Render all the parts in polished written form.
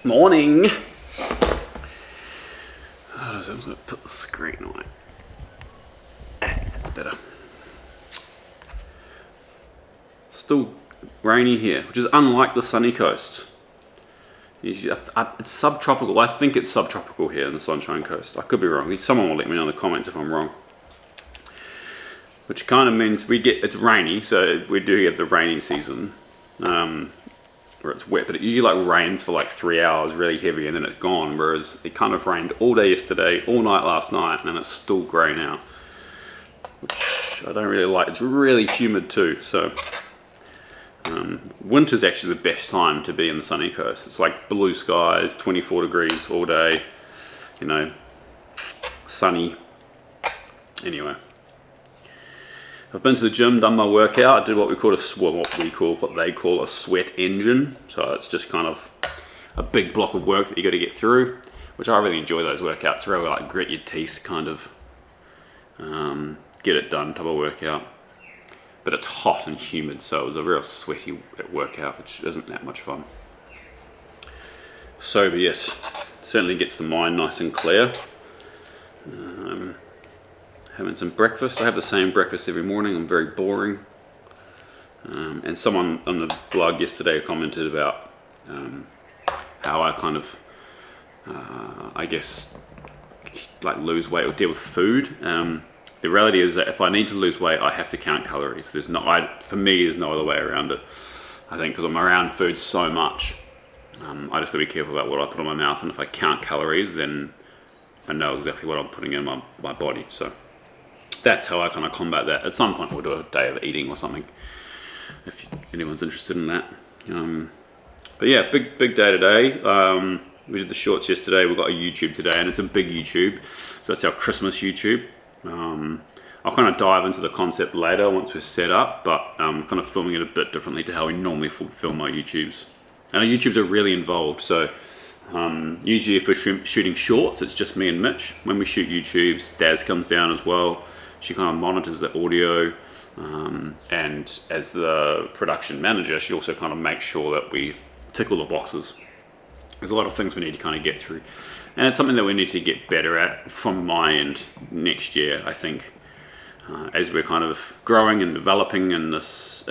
Morning. I'm just going to put the screen away. That's better. Still rainy here, which is unlike the sunny coast. It's subtropical. I think it's subtropical here in the Sunshine Coast. I could be wrong. Someone will let me know in the comments if I'm wrong. Which kind of means it's rainy, so we do get the rainy season. Where it's wet, but it usually like rains for like 3 hours really heavy and then it's gone, whereas it kind of rained all day yesterday, all night last night, and it's still grey now, which I don't really like. It's really humid too, so winter's actually the best time to be in the sunny coast. It's like blue skies, 24 degrees all day, you know, sunny. Anyway, I've been to the gym, done my workout. I did what they call a sweat engine. So it's just kind of a big block of work that you got to get through, which I really enjoy those workouts. Really like grit your teeth, kind of get it done type of workout. But it's hot and humid, so it was a real sweaty workout, which isn't that much fun. So, but yes, certainly gets the mind nice and clear. Having some breakfast. I have the same breakfast every morning. I'm very boring. And someone on the blog yesterday commented about how I kind of, I guess, like lose weight or deal with food. The reality is that if I need to lose weight, I have to count calories. For me, there's no other way around it. I think because I'm around food so much, I just got to be careful about what I put in my mouth. And if I count calories, then I know exactly what I'm putting in my body. So that's how I kind of combat that. At some point we'll do a day of eating or something, if anyone's interested in that. But yeah, big day today. We did the shorts yesterday. We've got a YouTube today, and it's a big YouTube. So it's our Christmas YouTube. I'll kind of dive into the concept later once we're set up, but I'm kind of filming it a bit differently to how we normally film our YouTubes. And our YouTubes are really involved. So usually if we're shooting shorts, it's just me and Mitch. When we shoot YouTubes, Daz comes down as well. She kind of monitors the audio, and as the production manager, she also kind of makes sure that we tick all the boxes. There's a lot of things we need to kind of get through, and it's something that we need to get better at from my end next year. I think as we're kind of growing and developing in this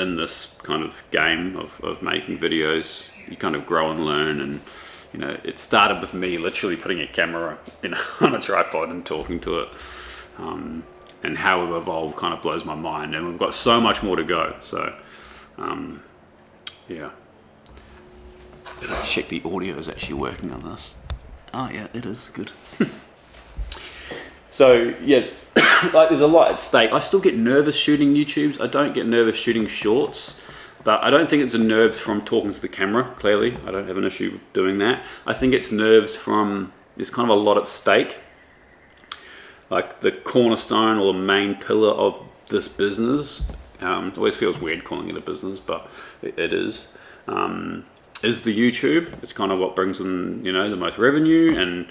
kind of game of making videos, you kind of grow and learn. And you know, it started with me literally putting a camera on a tripod and talking to it. And how we've evolved kind of blows my mind, and we've got so much more to go. So, yeah. Better check the audio is actually working on this. Oh yeah, it is good. So yeah, like there's a lot at stake. I still get nervous shooting YouTubes. I don't get nervous shooting shorts, but I don't think it's a nerves from talking to the camera. Clearly, I don't have an issue doing that. I think it's nerves from there's kind of a lot at stake. Like the cornerstone or the main pillar of this business, it always feels weird calling it a business, but it is the YouTube. It's kind of what brings in, you know, the most revenue, and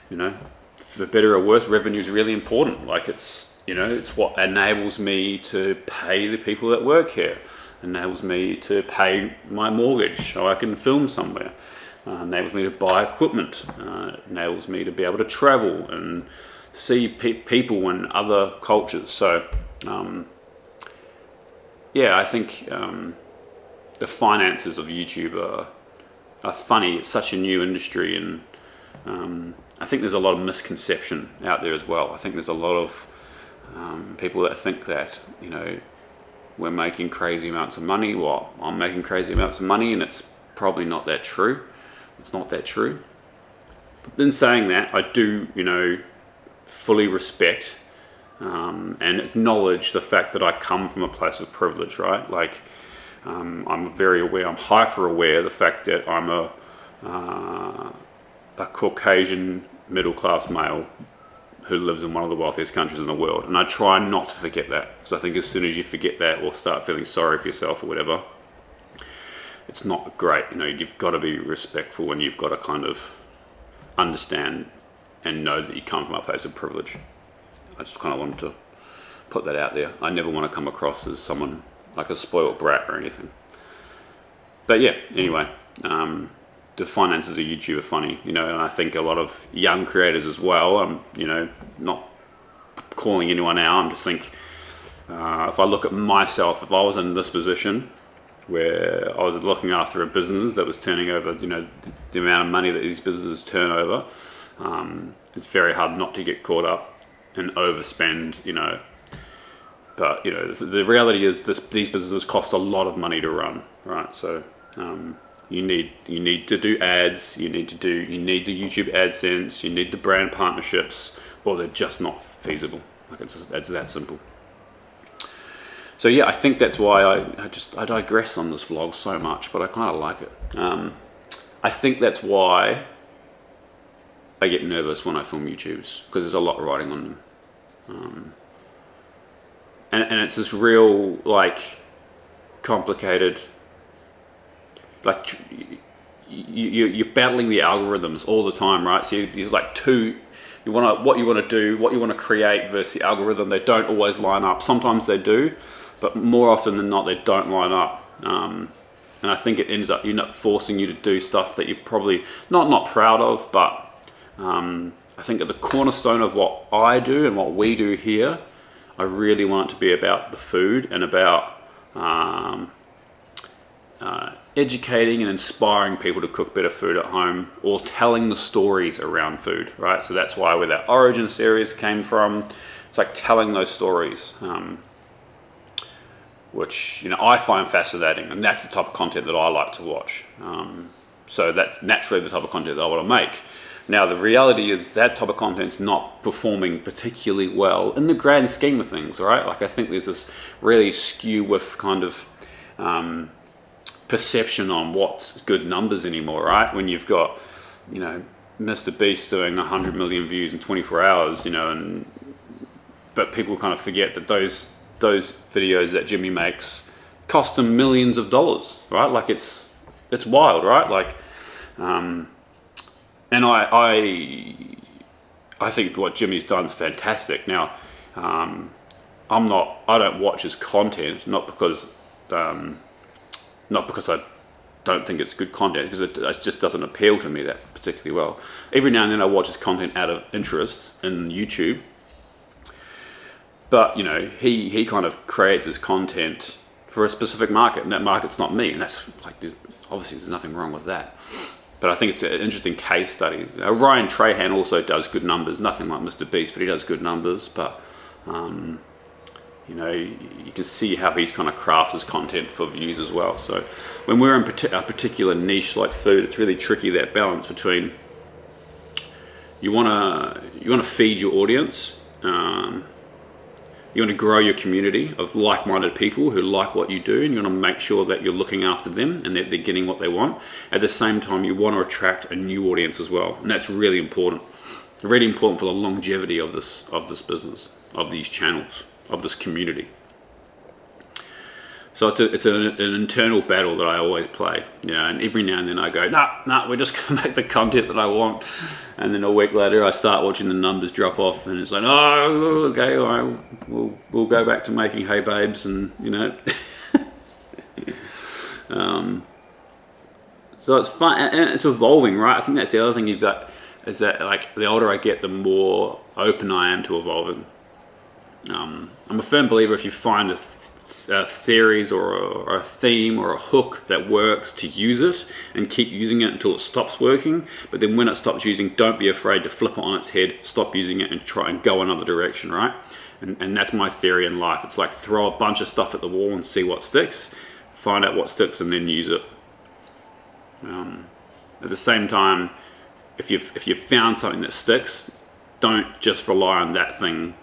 you know, for better or worse, revenue is really important. Like it's, you know, it's what enables me to pay the people that work here, enables me to pay my mortgage so I can film somewhere, enables me to buy equipment, enables me to be able to travel and see people in other cultures. So yeah, I think the finances of YouTube are funny. It's such a new industry, and I think there's a lot of misconception out there as well. I think there's a lot of people that think that, you know, we're making crazy amounts of money. Well, I'm making crazy amounts of money, and it's probably not that true. It's not that true. But in saying that, I do, you know, fully respect and acknowledge the fact that I come from a place of privilege, right? Like I'm very aware, I'm hyper aware of the fact that I'm a Caucasian middle-class male who lives in one of the wealthiest countries in the world, and I try not to forget that, because I think as soon as you forget that or start feeling sorry for yourself or whatever, it's not great. You know, you've got to be respectful, and you've got to kind of understand and know that you come from a place of privilege. I just kind of wanted to put that out there. I never want to come across as someone like a spoiled brat or anything. But yeah, anyway, the finances of YouTube are funny, you know, and I think a lot of young creators as well. I'm, you know, not calling anyone out. I'm just think if I look at myself, if I was in this position where I was looking after a business that was turning over, you know, the amount of money that these businesses turn over, it's very hard not to get caught up and overspend, you know. But you know, the reality is these businesses cost a lot of money to run, right? So you need to do ads, you need the YouTube AdSense, you need the brand partnerships, or they're just not feasible. Like it's that simple. So yeah, I think that's why I digress on this vlog so much, but I kind of like it. I think that's why I get nervous when I film YouTubes, because there's a lot riding on them. And it's this real, like, complicated, like, you're battling the algorithms all the time, right? So you're like what you want to do, what you want to create versus the algorithm. They don't always line up. Sometimes they do, but more often than not, they don't line up. And I think it ends up forcing you to do stuff that you're probably not proud of, but I think at the cornerstone of what I do and what we do here, I really want it to be about the food and about educating and inspiring people to cook better food at home, or telling the stories around food, right? So that's where that origin series came from. It's like telling those stories, which, you know, I find fascinating, and that's the type of content that I like to watch. So that's naturally the type of content that I want to make. Now, the reality is that type of content's not performing particularly well in the grand scheme of things, right? Like, I think there's this really skew with kind of perception on what's good numbers anymore, right? When you've got, you know, Mr. Beast doing 100 million views in 24 hours, you know, but people kind of forget that those videos that Jimmy makes cost him millions of dollars, right? Like, it's wild, right? Like, and I think what Jimmy's done is fantastic. Now, I don't watch his content, not because I don't think it's good content, because it just doesn't appeal to me that particularly well. Every now and then I watch his content out of interest in YouTube, but you know, he kind of creates his content for a specific market, and that market's not me, and that's like, there's nothing wrong with that. But I think it's an interesting case study. Ryan Trahan also does good numbers, nothing like Mr. Beast, but he does good numbers. But you know, you can see how he's kind of crafts his content for views as well. So when we're in a particular niche like food, it's really tricky, that balance between you want to feed your audience, you want to grow your community of like-minded people who like what you do, and you want to make sure that you're looking after them and that they're getting what they want. At the same time, you want to attract a new audience as well, and that's really important. Really important for the longevity of this business, of these channels, of this community. So it's an internal battle that I always play, you know. And every now and then I go, nah, we're just gonna make the content that I want. And then a week later, I start watching the numbers drop off, and it's like, oh, okay, all right, we'll go back to making Hey Babes, and you know. So it's fun, and it's evolving, right? I think that's the other thing you've got, is that like the older I get, the more open I am to evolving. I'm a firm believer, if you find a series or a theme or a hook that works, to use it and keep using it until it stops working. But then when it stops using, don't be afraid to flip it on its head, stop using it, and try and go another direction, right? And that's my theory in life. It's like throw a bunch of stuff at the wall and see what sticks, find out what sticks, and then use it. At the same time, if you've found something that sticks, don't just rely on that thing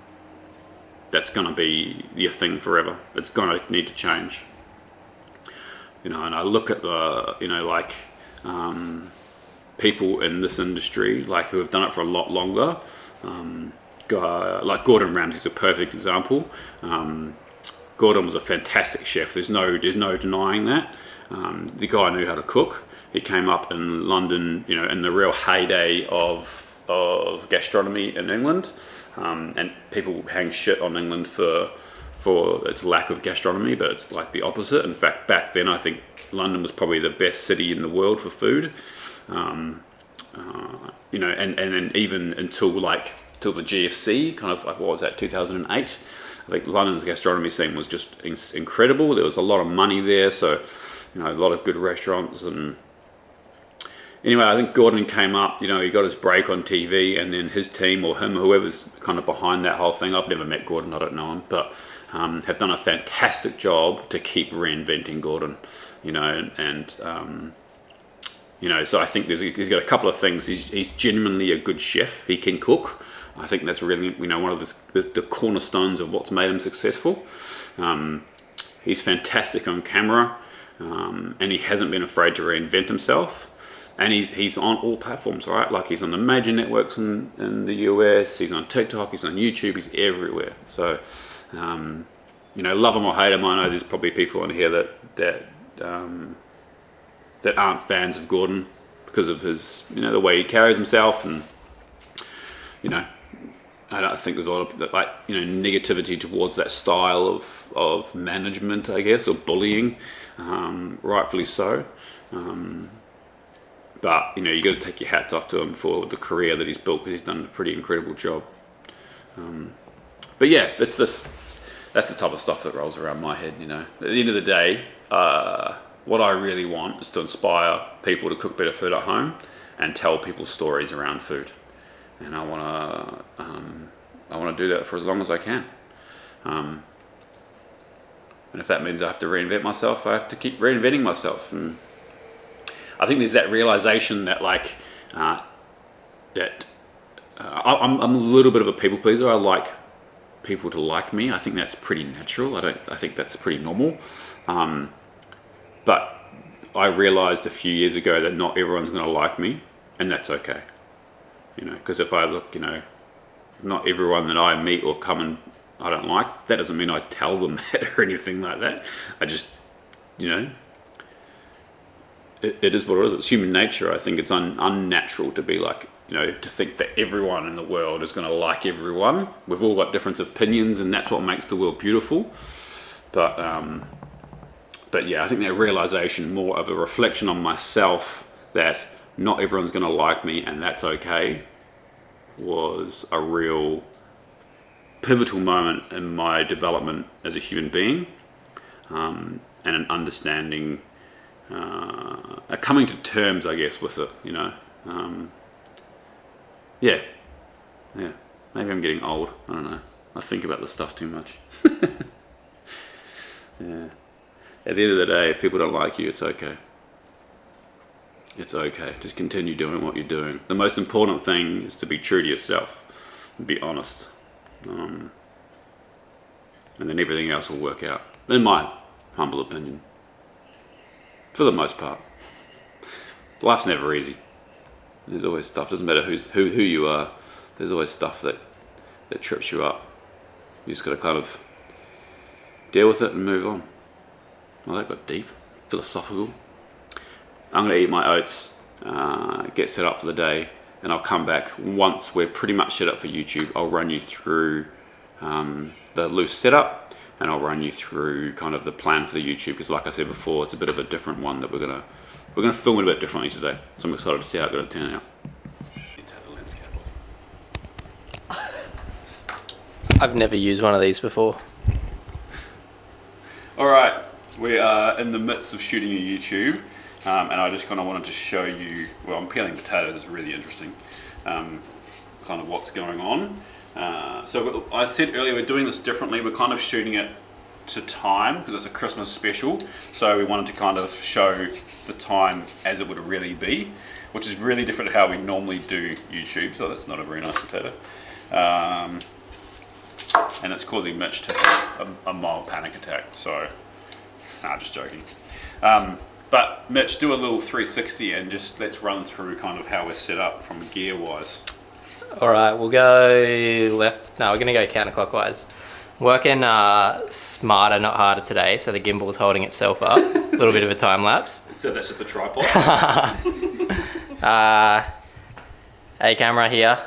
that's going to be your thing forever. It's going to need to change. You know, and I look at the, you know, like people in this industry, like who have done it for a lot longer. Like Gordon Ramsay's a perfect example. Gordon was a fantastic chef. There's no denying that. The guy knew how to cook. He came up in London, you know, in the real heyday of gastronomy in England. And people hang shit on England for its lack of gastronomy, but it's like the opposite. In fact, back then I think London was probably the best city in the world for food. You know, and then even until the GFC, kind of what was that, 2008? I think London's gastronomy scene was just incredible. There was a lot of money there, so you know, a lot of good restaurants. And anyway, I think Gordon came up. You know, he got his break on TV, and then his team or him, whoever's kind of behind that whole thing. I've never met Gordon, I don't know him, but have done a fantastic job to keep reinventing Gordon. You know, and you know, so I think he's got a couple of things. He's genuinely a good chef. He can cook. I think that's really, you know, one of the cornerstones of what's made him successful. He's fantastic on camera, and he hasn't been afraid to reinvent himself. And he's on all platforms, right? Like he's on the major networks in the US. He's on TikTok. He's on YouTube. He's everywhere. So, you know, love him or hate him, I know there's probably people in here that aren't fans of Gordon because of his, you know, the way he carries himself, and you know, I don't think there's a lot of, like, you know, negativity towards that style of management, I guess, or bullying, rightfully so. But you know, you got to take your hats off to him for the career that he's built, because he's done a pretty incredible job. But yeah, that's the type of stuff that rolls around my head. You know, at the end of the day, what I really want is to inspire people to cook better food at home and tell people stories around food. And I want to do that for as long as I can. And if that means I have to reinvent myself, I have to keep reinventing myself. And I think there's that realization that, like, I'm a little bit of a people pleaser. I like people to like me. I think that's pretty natural. I think that's pretty normal. But I realized a few years ago that not everyone's going to like me, and that's okay. You know, because if I look, you know, not everyone that I meet or come and I don't like, that doesn't mean I tell them that or anything like that. I just, you know, it is what it is. It's human nature. I think it's unnatural to be like, you know, to think that everyone in the world is going to like everyone. We've all got different opinions, and that's what makes the world beautiful. But yeah, I think that realization, more of a reflection on myself, that not everyone's going to like me and that's okay, was a real pivotal moment in my development as a human being, and an understanding, a coming to terms, I guess, with it, you know. Yeah, maybe I'm getting old, I don't know. I think about this stuff too much. Yeah. At the end of the day, if people don't like you, it's okay. It's okay. Just continue doing what you're doing. The most important thing is to be true to yourself and be honest. And then everything else will work out, in my humble opinion. For the most part. Life's never easy. There's always stuff. Doesn't matter who you are. There's always stuff that trips you up. You just got to kind of deal with it and move on. Well, that got deep, philosophical. I'm going to eat my oats, get set up for the day, and I'll come back once we're pretty much set up for YouTube. I'll run you through the loose setup, and I'll run you through kind of the plan for the YouTube, because like I said before, it's a bit of a different one that we're gonna film it a bit differently today. So I'm excited to see how it's going to turn out. I've never used one of these before. All right, we are in the midst of shooting a YouTube, and I just kind of wanted to show you, well, I'm peeling potatoes, it's really interesting, kind of what's going on. So I said earlier, we're doing this differently. We're kind of shooting it to time because it's a Christmas special. So we wanted to kind of show the time as it would really be, which is really different to how we normally do YouTube. So that's not a very nice potato. And it's causing Mitch to have a mild panic attack. So, nah, just joking. But Mitch, do a little 360 and just let's run through kind of how we're set up from gear wise. All right, we'll go left. No, we're going to go counterclockwise. Working smarter, not harder today, so the gimbal's holding itself up. A little bit of a time lapse. So that's just a tripod. A camera here.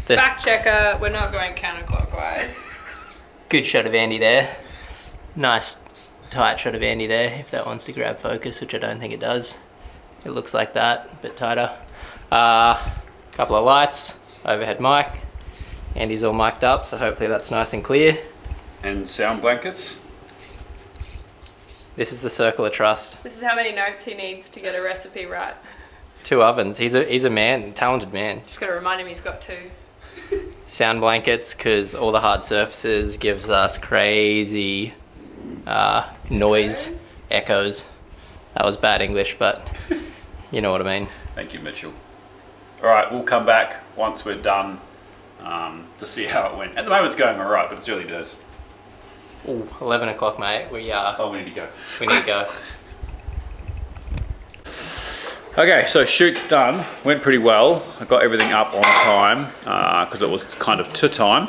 Fact checker, we're not going counterclockwise. Good shot of Andy there. Nice tight shot of Andy there, if that wants to grab focus, which I don't think it does. It looks like that, a bit tighter. Couple of lights, overhead mic. Andy's all mic'd up, so hopefully that's nice and clear. And sound blankets. This is the circle of trust. This is how many notes he needs to get a recipe right. 2 ovens. He's a man, talented man. Just gotta remind him he's got 2. Sound blankets, because all the hard surfaces gives us crazy noise, echoes. That was bad English, but you know what I mean. Thank you, Mitchell. All right, we'll come back once we're done to see how it went. At the moment it's going all right, but it's early days. Ooh, 11 o'clock, mate. We We need to go. we need to go. Okay, so shoot's done. Went pretty well. I got everything up on time because it was kind of to time,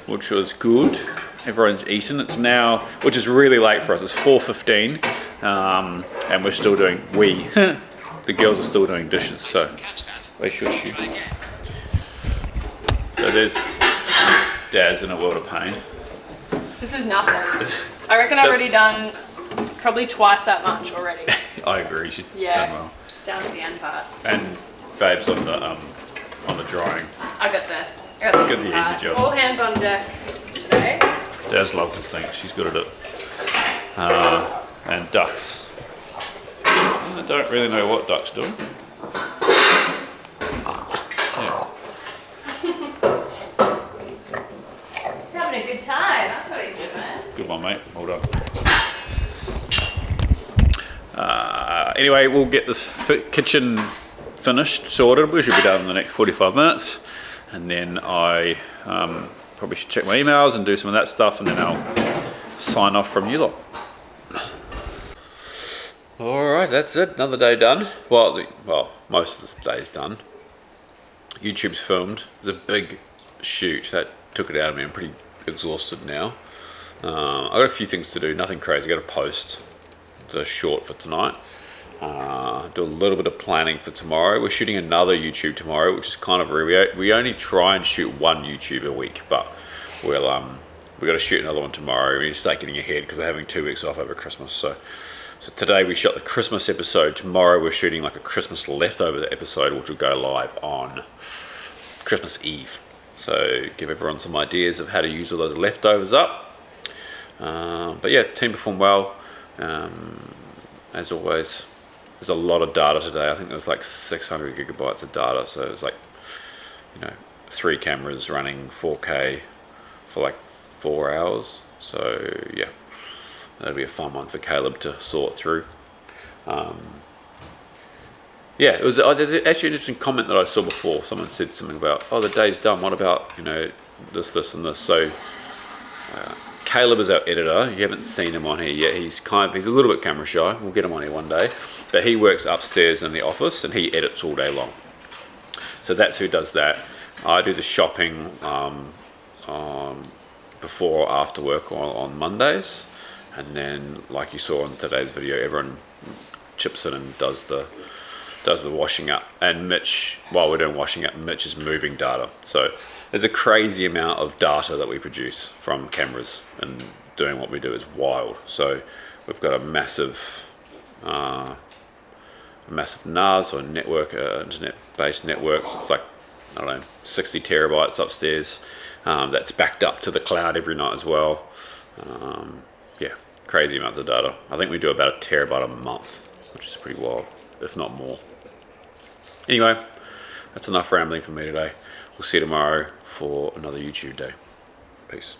which was good. Everyone's eaten. It's now, which is really late for us. It's 4:15, and we're still doing. The girls are still doing dishes. So they should shoot. So there's Dad's in a world of pain. This is nothing. I reckon I've already done probably twice that much already. I agree. She's Yeah. done well. Down to the end parts. And Babe's on the drying. I got the Good, the easy job. All hands on deck today. Daz loves the sink. She's good at it. And ducks. I don't really know what ducks do. Yeah. He's having a good time. That's what he's doing. Good one, mate. Well done. Anyway, we'll get this kitchen finished, sorted. We should be done in the next 45 minutes. And then I probably should check my emails and do some of that stuff, and then I'll sign off from you lot. All right, that's it. Another day done. Well, most of this day's done. YouTube's filmed. It was a big shoot. That took it out of me. I'm pretty exhausted now. I've got a few things to do. Nothing crazy. I've got to post the short for tonight. Do a little bit of planning for tomorrow. We're shooting another YouTube tomorrow, which is kind of rare. We only try and shoot one YouTube a week, but we've got to shoot another one tomorrow. We need to start getting ahead because we're having 2 weeks off over Christmas. So today we shot the Christmas episode. Tomorrow we're shooting like a Christmas leftover episode, which will go live on Christmas Eve. So give everyone some ideas of how to use all those leftovers up. But yeah, team performed well. As always, there's a lot of data today. I think there's like 600 gigabytes of data. So it's like, 3 cameras running 4K for like 4 hours. So yeah, that'll be a fun one for Caleb to sort through. Yeah, it was. There's actually an interesting comment that I saw before. Someone said something about, "Oh, the day's done. What about this, and this?" So Caleb is our editor. You haven't seen him on here yet. He's a little bit camera shy. We'll get him on here one day. But he works upstairs in the office and he edits all day long. So that's who does that. I do the shopping before or after work on Mondays, and then like you saw in today's video, everyone chips in and does the washing up. And Mitch, while we're doing washing up, Mitch is moving data. So there's a crazy amount of data that we produce from cameras, and doing what we do is wild. So we've got a massive NAS, or network, internet-based network. It's like, 60 terabytes upstairs. That's backed up to the cloud every night as well. Yeah, crazy amounts of data. I think we do about a terabyte a month, which is pretty wild, if not more. Anyway, that's enough rambling for me today. We'll see you tomorrow for another YouTube day. Peace.